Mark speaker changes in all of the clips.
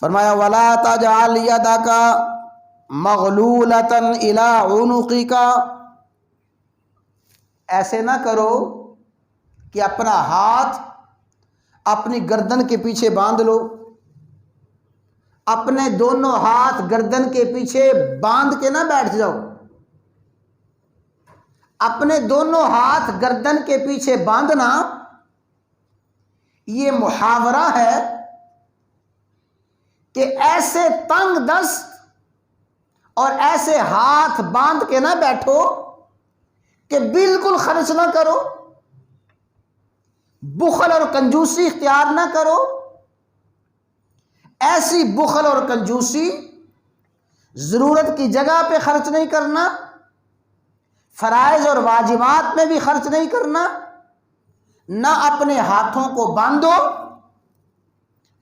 Speaker 1: فرمایا وَلَا تَجْعَلْ يَدَكَ مَغْلُولَةً إِلَىٰ عُنُقِكَ، ایسے نہ کرو کہ اپنا ہاتھ اپنی گردن کے پیچھے باندھ لو، اپنے دونوں ہاتھ گردن کے پیچھے باندھ کے نہ بیٹھ جاؤ، اپنے دونوں ہاتھ گردن کے پیچھے باندھنا یہ محاورہ ہے کہ ایسے تنگ دست اور ایسے ہاتھ باندھ کے نہ بیٹھو کہ بالکل خرچ نہ کرو، بخل اور کنجوسی اختیار نہ کرو۔ ایسی بخل اور کنجوسی، ضرورت کی جگہ پہ خرچ نہیں کرنا، فرائض اور واجبات میں بھی خرچ نہیں کرنا، نہ اپنے ہاتھوں کو باندھو۔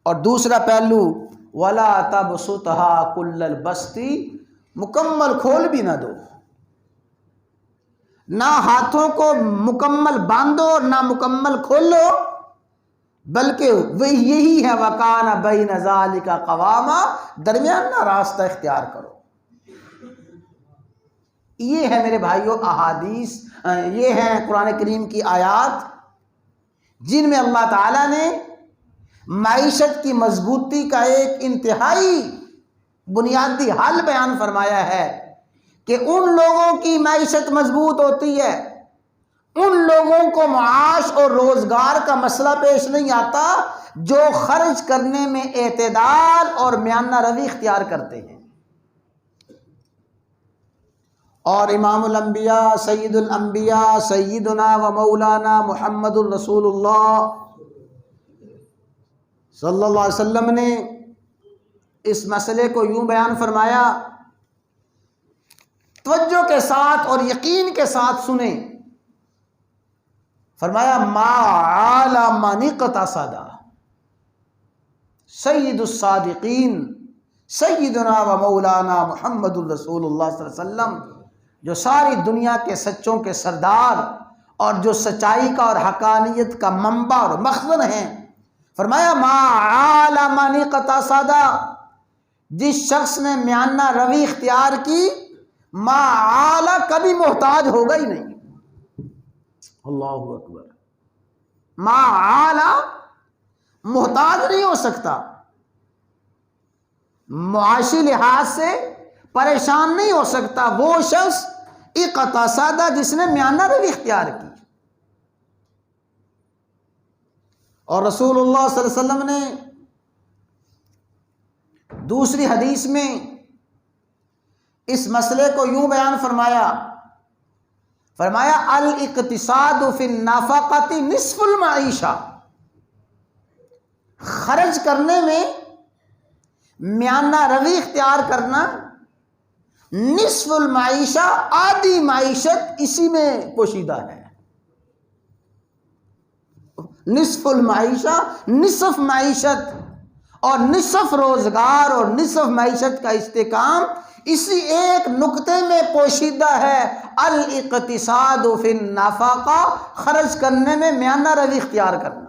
Speaker 1: اور دوسرا پہلو وَلَا تَبْسُطْهَا كُلَّ الْبَسْطِ، مکمل کھول بھی نہ دو، نہ ہاتھوں کو مکمل باندھو اور نہ مکمل کھولو، بلکہ وہی یہی ہے وَكَانَ بَيْنَ ذَلِكَ قَوَامًا، درمیانہ راستہ اختیار کرو۔ یہ ہے میرے بھائیوں احادیث، یہ ہیں قرآن کریم کی آیات جن میں اللہ تعالیٰ نے معیشت کی مضبوطی کا ایک انتہائی بنیادی حل بیان فرمایا ہے کہ ان لوگوں کی معیشت مضبوط ہوتی ہے، ان لوگوں کو معاش اور روزگار کا مسئلہ پیش نہیں آتا جو خرچ کرنے میں اعتدال اور میانہ روی اختیار کرتے ہیں۔ اور امام الانبیاء سید الانبیاء سیدنا و مولانا محمد الرسول اللہ صلی اللہ علیہ وسلم نے اس مسئلے کو یوں بیان فرمایا، توجہ کے ساتھ اور یقین کے ساتھ سنیں۔ فرمایا ما عال من اقتصد سید الصادقین سیدنا و مولانا محمد الرسول اللہ صلی اللہ علیہ وسلم، جو ساری دنیا کے سچوں کے سردار اور جو سچائی کا اور حقانیت کا منبع اور مخزن ہیں۔ فرمایا ما عال من اقتصد، جس شخص نے میانہ روی اختیار کی، ما عال کبھی محتاج ہوگا ہی نہیں۔ اللہ اکبر، ما عال محتاج نہیں ہو سکتا، معاشی لحاظ سے پریشان نہیں ہو سکتا وہ شخص اقتصاد جس نے میانہ روی اختیار کی۔ اور رسول اللہ صلی اللہ علیہ وسلم نے دوسری حدیث میں اس مسئلے کو یوں بیان فرمایا، فرمایا الاقتصاد فی النفقۃ نصف المعیشہ، خرچ کرنے میں میانہ روی اختیار کرنا نصف المعیشہ، آدھی معیشت اسی میں پوشیدہ ہے۔ نصف المعیشہ، نصف معیشت اور نصف روزگار اور نصف معیشت کا استحکام اسی ایک نقطے میں پوشیدہ ہے، الاقتصاد فی النفقہ، خرچ کرنے میں میانہ روی اختیار کرنا۔